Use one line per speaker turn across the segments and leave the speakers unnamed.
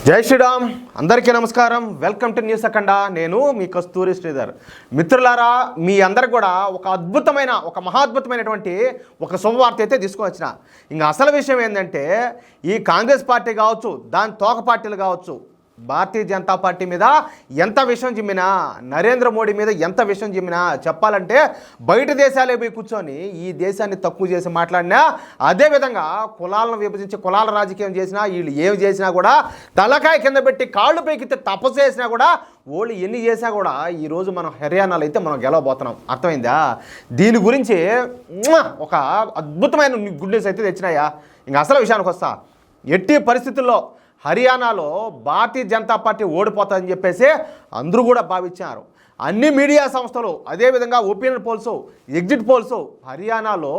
జై శ్రీరామ్. అందరికీ నమస్కారం. వెల్కమ్ టు న్యూస్ అఖండ. నేను మీ కస్తూరి శ్రీధర్. మిత్రులారా, మీ అందరికి కూడా ఒక మహాద్భుతమైనటువంటి ఒక శుభవార్త అయితే తీసుకువచ్చిన. ఇంకా అసలు విషయం ఏంటంటే, ఈ కాంగ్రెస్ పార్టీ కావచ్చు, దాని తోక పార్టీలు కావచ్చు, భారతీయ జనతా పార్టీ మీద ఎంత విషయం జిమ్మినా, నరేంద్ర మోడీ మీద ఎంత విషయం జిమ్మినా, చెప్పాలంటే బయట దేశాలే పోయి కూర్చొని ఈ దేశాన్ని తక్కువ చేసి మాట్లాడినా, అదేవిధంగా కులాలను విభజించి కులాల రాజకీయం చేసినా, వీళ్ళు ఏమి చేసినా కూడా, తలకాయ కింద పెట్టి కాళ్ళు పైకితే తపస్సు చేసినా కూడా, వాళ్ళు ఎన్ని చేసినా కూడా ఈరోజు మనం హర్యానాలో అయితే మనం గెలవబోతున్నాం. అర్థమైందా? దీని గురించి ఒక అద్భుతమైన గుడ్ న్యూస్ అయితే తెచ్చినాయా. ఇంకా అసలు విషయానికి వస్తా. ఎట్టి పరిస్థితుల్లో హర్యానాలో భారతీయ జనతా పార్టీ ఓడిపోతుందని చెప్పేసి అందరూ కూడా భావించారు. అన్ని మీడియా సంస్థలు, అదేవిధంగా ఒపీనియన్ పోల్స్, ఎగ్జిట్ పోల్స్ హర్యానాలో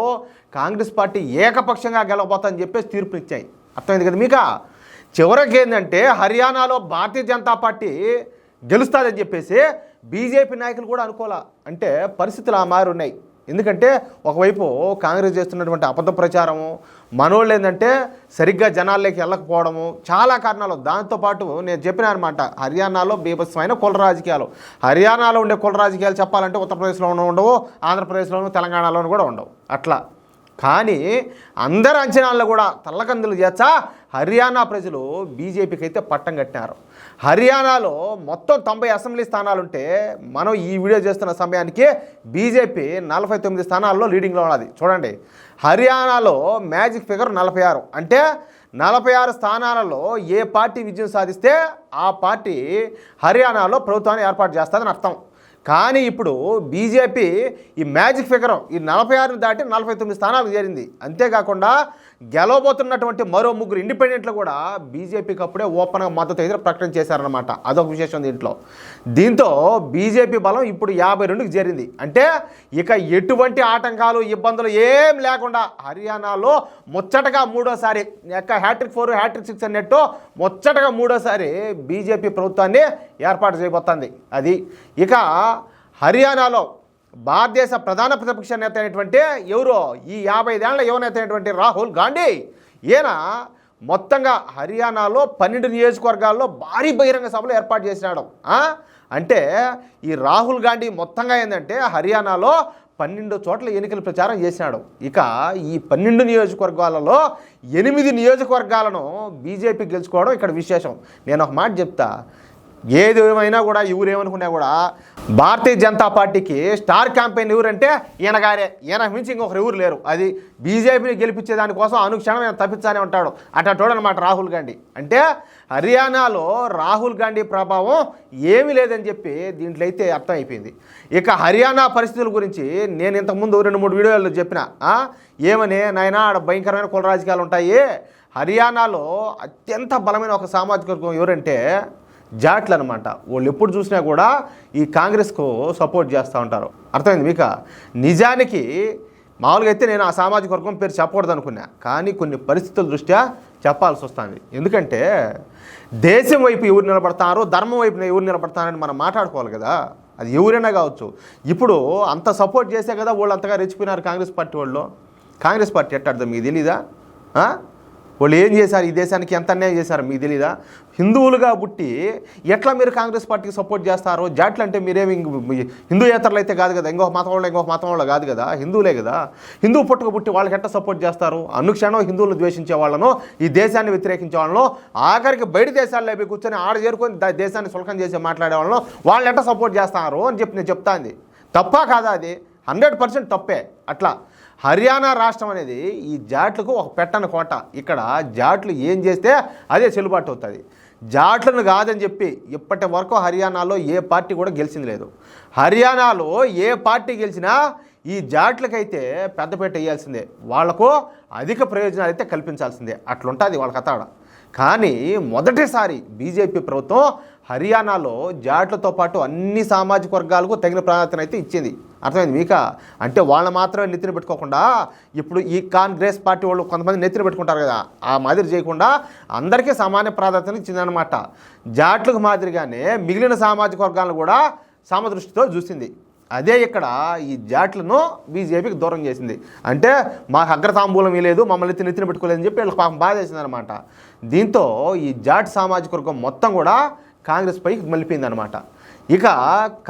కాంగ్రెస్ పార్టీ ఏకపక్షంగా గెలవబోతుందని చెప్పేసి తీర్పునిచ్చాయి. అర్థమైంది కదా మీకు? చివరికి ఏంటంటే, హర్యానాలో భారతీయ జనతా పార్టీ గెలుస్తుందని చెప్పేసి బీజేపీ నాయకులు కూడా అనుకోలే. అంటే పరిస్థితులు ఆ మారి ఉన్నాయి. ఎందుకంటే ఒకవైపు కాంగ్రెస్ చేస్తున్నటువంటి అబద్ధ ప్రచారము, మనోళ్ళు ఏంటంటే సరిగ్గా జనాల్లోకి వెళ్ళకపోవడము, చాలా కారణాలు. దాంతోపాటు నేను చెప్పిన అనమాట, హర్యానాలో బీభత్సమైన కుల రాజకీయాలు. హర్యానాలో ఉండే కుల రాజకీయాలు చెప్పాలంటే ఉత్తరప్రదేశ్లోనూ ఉండవు, ఆంధ్రప్రదేశ్లోనూ తెలంగాణలోనూ కూడా ఉండవు. అట్లా కానీ అందరి అంచనాల్లో కూడా తల్లకందులు చేర్చా హర్యానా ప్రజలు బీజేపీకి అయితే పట్టం కట్టినారు. హర్యానాలో మొత్తం 90 అసెంబ్లీ స్థానాలుంటే, మనం ఈ వీడియో చేస్తున్న సమయానికి బీజేపీ 49 స్థానాల్లో లీడింగ్లో ఉన్నది. చూడండి, హర్యానాలో మ్యాజిక్ ఫిగర్ 46. అంటే 46 స్థానాలలో ఏ పార్టీ విజయం సాధిస్తే ఆ పార్టీ హర్యానాలో ప్రభుత్వాన్ని ఏర్పాటు చేస్తుందని అర్థం. కానీ ఇప్పుడు బీజేపీ ఈ మ్యాజిక్ ఫిగర్ ఈ 46ని దాటి 49 స్థానాలకు చేరింది. అంతేకాకుండా గెలవబోతున్నటువంటి మరో 3 ఇండిపెండెంట్లు కూడా బీజేపీకి అప్పుడే ఓపెన్గా మద్దతు అయితే ప్రకటన చేశారనమాట. అదొక విశేషం దీంతో బీజేపీ బలం ఇప్పుడు 52కి చేరింది. అంటే ఇక ఎటువంటి ఆటంకాలు, ఇబ్బందులు ఏం లేకుండా హర్యానాలో ముచ్చటగా మూడోసారి హ్యాట్రిక్ 4 హ్యాట్రిక్ 6 అన్నట్టు ముచ్చటగా మూడోసారి బీజేపీ ప్రభుత్వాన్ని ఏర్పాటు చేయబోతుంది. అది ఇక హర్యానాలో భారతదేశ ప్రధాన ప్రతిపక్ష నేత అయినటువంటి ఎవరో ఈ 55 ఏళ్ల యువ నేత అయినటువంటి రాహుల్ గాంధీ, ఈయన మొత్తంగా హర్యానాలో 12 నియోజకవర్గాల్లో భారీ బహిరంగ సభలు ఏర్పాటు చేసినాడు. అంటే ఈ రాహుల్ గాంధీ మొత్తంగా ఏంటంటే హర్యానాలో 12 చోట్ల ఎన్నికల ప్రచారం చేసినాడు. ఇక ఈ 12 నియోజకవర్గాలలో 8 నియోజకవర్గాలను బీజేపీ గెలుచుకోవడం ఇక్కడ విశేషం. నేను ఒక మాట చెప్తా, ఏది ఏమైనా కూడా ఎవరేమనుకున్నా కూడా భారతీయ జనతా పార్టీకి స్టార్ క్యాంపెయిన్ ఎవరంటే ఈయనగారే. ఈయన మించి ఇంకొకరు ఎవరు లేరు. అది బీజేపీని గెలిపించే దానికోసం అనుక్షణం ఆయన తప్పించానే ఉంటాడు. అట్లా చూడనమాట రాహుల్ గాంధీ. అంటే హర్యానాలో రాహుల్ గాంధీ ప్రభావం ఏమీ లేదని చెప్పి దీంట్లో అయితే అర్థమైపోయింది. ఇక హర్యానా పరిస్థితుల గురించి నేను ఇంతకుముందు 2-3 వీడియోలు చెప్పిన. ఏమని నాయనా, ఆడ భయంకరమైన కుల రాజకీయాలు ఉంటాయి. హర్యానాలో అత్యంత బలమైన ఒక సామాజిక వర్గం ఎవరంటే జాట్లు అనమాట. వాళ్ళు ఎప్పుడు చూసినా కూడా ఈ కాంగ్రెస్కు సపోర్ట్ చేస్తూ ఉంటారు. అర్థమైంది మీకు? నిజానికి మామూలుగా అయితే నేను ఆ సామాజిక వర్గం పేరు చెప్పకూడదు అనుకున్నా, కానీ కొన్ని పరిస్థితుల దృష్ట్యా చెప్పాల్సి వస్తుంది. ఎందుకంటే దేశం వైపు ఎవరు నిలబడతారో, ధర్మం వైపు ఎవరు నిలబడతారని మనం మాట్లాడుకోవాలి కదా. అది ఎవరైనా కావచ్చు. ఇప్పుడు అంత సపోర్ట్ చేసే కదా వాళ్ళు అంతగా రెచ్చిపోయినారు కాంగ్రెస్ పార్టీ వాళ్ళు. కాంగ్రెస్ పార్టీ ఎట్టాడదా మీకు తెలీదా? వాళ్ళు ఏం చేశారు, ఈ దేశానికి ఎంత అన్యాయం చేశారు మీకు తెలీదా? హిందువులుగా పుట్టి ఎట్లా మీరు కాంగ్రెస్ పార్టీకి సపోర్ట్ చేస్తారు? జాట్లు అంటే మీరేమి హిందూయేతరులు అయితే కాదు కదా, ఇంకొక మతం వాళ్ళు కాదు కదా, హిందువులే కదా. హిందూ పుట్టుక పుట్టి వాళ్ళకి ఎట్లా సపోర్ట్ చేస్తారు? అనుక్షణం హిందువులు ద్వేషించే వాళ్ళను, ఈ దేశాన్ని వ్యతిరేకించే వాళ్ళను, ఆఖరికి బయట దేశాల్లో పోయి కూర్చొని ఆడ చేరుకొని దేశాన్ని సులకం చేసి మాట్లాడే వాళ్ళను వాళ్ళు ఎట్లా సపోర్ట్ చేస్తారు అని చెప్పి నేను చెప్తాంది. తప్పా కాదా? అది 100% తప్పే. అట్లా హర్యానా రాష్ట్రం అనేది ఈ జాట్లకు ఒక పెట్టని కోట. ఇక్కడ జాట్లు ఏం చేస్తే అదే చెల్లుబాటు అవుతుంది. జాట్లను కాదని చెప్పి ఇప్పటి వరకు హర్యానాలో ఏ పార్టీ కూడా గెలిచింది లేదు. హర్యానాలో ఏ పార్టీ గెలిచినా ఈ జాట్లకైతే పెద్దపేట వేయాల్సిందే, వాళ్లకు అధిక ప్రయోజనాలు అయితే కల్పించాల్సిందే. అట్లుంటుంది వాళ్ళ కథ. కానీ మొదటిసారి బీజేపీ ప్రభుత్వం హర్యానాలో జాట్లతో పాటు అన్ని సామాజిక వర్గాలకు తగిన ప్రాధాన్యత అయితే ఇచ్చింది. అర్థమైంది మీక? అంటే వాళ్ళని మాత్రమే నెత్తిన పెట్టుకోకుండా, ఇప్పుడు ఈ కాంగ్రెస్ పార్టీ వాళ్ళు కొంతమంది నెత్తిన పెట్టుకుంటారు కదా, ఆ మాదిరి చేయకుండా అందరికీ సమాన ప్రాధాన్యత ఇచ్చిందనమాట. జాట్లకు మాదిరిగానే మిగిలిన సామాజిక వర్గాలను కూడా సమదృష్టితో చూసింది. అదే ఇక్కడ ఈ జాట్లను బీజేపీకి దూరం చేసింది. అంటే మాకు అగ్రతాంబూలం లేదు, మమ్మల్ని నెత్తిన పెట్టుకోలేదని చెప్పి వీళ్ళకి పాపం బాధ చేసింది అనమాట. దీంతో ఈ జాట్ సామాజిక వర్గం మొత్తం కూడా కాంగ్రెస్ పైకి మలిపిందనమాట. ఇక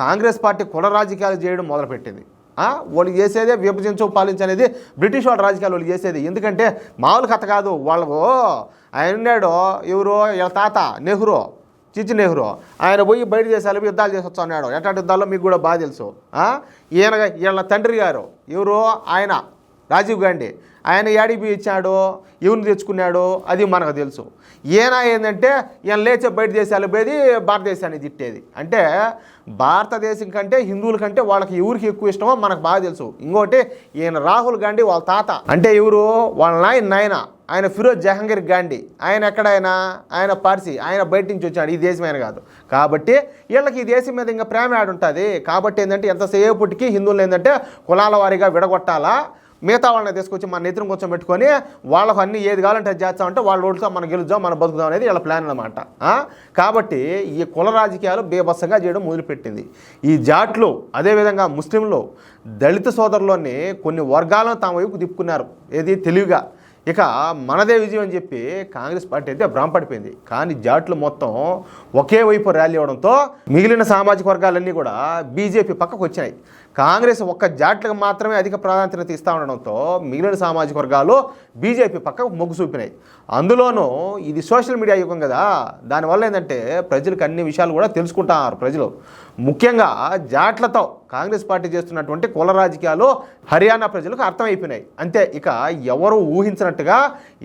కాంగ్రెస్ పార్టీ కుల రాజకీయాలు చేయడం మొదలుపెట్టింది. వాళ్ళు చేసేదే విభజించు పాలించనేది బ్రిటిష్ వాళ్ళ రాజకీయాలు వాళ్ళు చేసేది. ఎందుకంటే మామూలు కథ కాదు. వాళ్ళు ఆయన ఉన్నాడు ఎవరు వీళ్ళ తాత నెహ్రూ, నెహ్రూ ఆయన పోయి బయట దేశాలు యుద్ధాలు చేసి వచ్చా అన్నాడు. ఎట్లాంటి యుద్ధాల్లో మీకు కూడా బాగా తెలుసు. వీళ్ళ తండ్రి గారు ఎవరు ఆయన రాజీవ్ గాంధీ, ఆయన ఏడిపి ఇచ్చాడు, ఎవరిని తెచ్చుకున్నాడు అది మనకు తెలుసు. ఈయన ఏంటంటే ఈయన లేచే బయట దేశాలు పోయేది భారతదేశాన్ని తిట్టేది. అంటే భారతదేశం కంటే హిందువుల కంటే వాళ్ళకి ఎవరికి ఎక్కువ ఇష్టమో మనకు బాగా తెలుసు. ఇంకోటి ఈయన రాహుల్ గాంధీ వాళ్ళ తాత అంటే ఎవరు వాళ్ళ నాయన ఆయన ఫిరోజ్ జహంగీర్ గాంధీ. ఆయన ఎక్కడైనా ఆయన పార్సీ, ఆయన బయట నుంచి వచ్చాడు, ఈ దేశమైన కాదు. కాబట్టి వీళ్ళకి ఈ దేశం మీద ఇంకా ప్రేమ ఆడుంటుంది. కాబట్టి ఏంటంటే ఎంతసేపటికి హిందువులు ఏంటంటే కులాల వారీగా విడగొట్టాలా, మిగతా వాళ్ళని తీసుకొచ్చి మన నెత్తిన కొంచెం పెట్టుకొని వాళ్ళకు అన్ని ఏది కావాలంటే అది చేస్తామంటే వాళ్ళ ఓటుతో మనం గెలుద్దాం, మనం బతుకుదాం అనేది వీళ్ళ ప్లాన్ అనమాట. కాబట్టి ఈ కుల రాజకీయాలు బేబస్సంగా చేయడం మొదలుపెట్టింది ఈ జాట్లు. అదేవిధంగా ముస్లింలు, దళిత సోదరులోని కొన్ని వర్గాలను తమ వైపు తిప్పుకున్నారు, ఏది తెలివిగా. ఇక మనదే విజయం అని చెప్పి కాంగ్రెస్ పార్టీ అయితే భ్రమపడిపోయింది. కానీ జాట్లు మొత్తం ఒకే వైపు ర్యాలీ అవ్వడంతో మిగిలిన సామాజిక వర్గాలన్నీ కూడా బీజేపీ పక్కకు వచ్చినాయి. కాంగ్రెస్ ఒక్క జాట్లకు మాత్రమే అధిక ప్రాధాన్యత ఇస్తూ ఉండడంతో మిగిలిన సామాజిక వర్గాలు బీజేపీ పక్కకు మొగ్గు చూపినాయి. అందులోనూ ఇది సోషల్ మీడియా యుగం కదా, దానివల్ల ఏంటంటే ప్రజలకు అన్ని విషయాలు కూడా తెలుసుకుంటున్నారు ప్రజలు. ముఖ్యంగా జాట్లతో కాంగ్రెస్ పార్టీ చేస్తున్నటువంటి కుల రాజకీయాలు హర్యానా ప్రజలకు అర్థమైపోయినాయి. అంతే, ఇక ఎవరు ఊహించినట్టుగా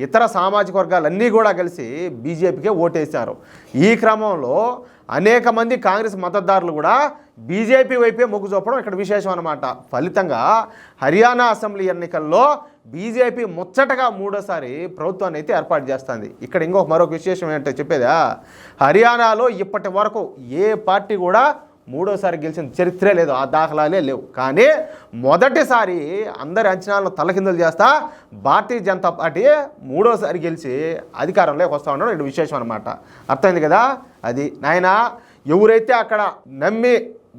ఇతర సామాజిక వర్గాలన్నీ కూడా కలిసి బీజేపీకే ఓటేశారు. ఈ క్రమంలో అనేక మంది కాంగ్రెస్ మద్దతుదారులు కూడా బీజేపీ వైపే మొగ్గు చూపడం ఇక్కడ విశేషం అన్నమాట. ఫలితంగా హర్యానా అసెంబ్లీ ఎన్నికల్లో బీజేపీ ముచ్చటగా మూడోసారి ప్రభుత్వాన్ని అయితే ఏర్పాటు చేస్తుంది. ఇక్కడ మరొక విశేషం ఏంటంటే చెప్పేదా, హర్యానాలో ఇప్పటి వరకు ఏ పార్టీ కూడా మూడోసారి గెలిచిన చరిత్రే లేదు, ఆ దాఖలాలే లేవు. కానీ మొదటిసారి అందరి అంచనాలను తలకిందులు చేస్తా భారతీయ జనతా పార్టీ మూడోసారి గెలిచి అధికారంలోకి వస్తూ ఉండడం ఇది విశేషం అనమాట. అర్థమైంది కదా. అది నాయన ఎవరైతే అక్కడ నమ్మి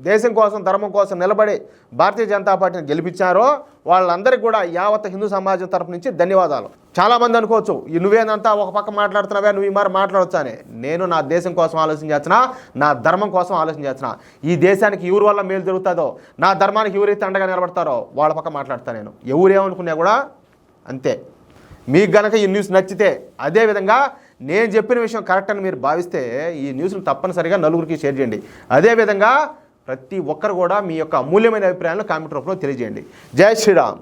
దేశం కోసం ధర్మం కోసం నిలబడి భారతీయ జనతా పార్టీని గెలిపించారో వాళ్ళందరికీ కూడా యావత్ హిందూ సమాజం తరపు నుంచి ధన్యవాదాలు. చాలామంది అనుకోవచ్చు నువ్వేనంతా ఒక పక్క మాట్లాడుతున్నావే, నువ్వు ఈ మరి మాట్లాడవచ్చు అని. నేను నా దేశం కోసం ఆలోచన చేస్తున్నా, నా ధర్మం కోసం ఆలోచన చేస్తున్నా. ఈ దేశానికి ఎవరి వల్ల మేలు జరుగుతుందో, నా ధర్మానికి ఎవరైతే అండగా నిలబడతారో వాళ్ళ పక్క మాట్లాడతాను నేను. ఎవరేమనుకున్నా కూడా అంతే. మీకు గనక ఈ న్యూస్ నచ్చితే, అదేవిధంగా నేను చెప్పిన విషయం కరెక్ట్ అని మీరు భావిస్తే ఈ న్యూస్ను తప్పనిసరిగా నలుగురికి షేర్ చేయండి. అదేవిధంగా ప్రతి ఒక్కరు కూడా మీ యొక్క అమూల్యమైన అభిప్రాయాలను కామెంట్ రూపంలో తెలియజేయండి. జై శ్రీరామ్.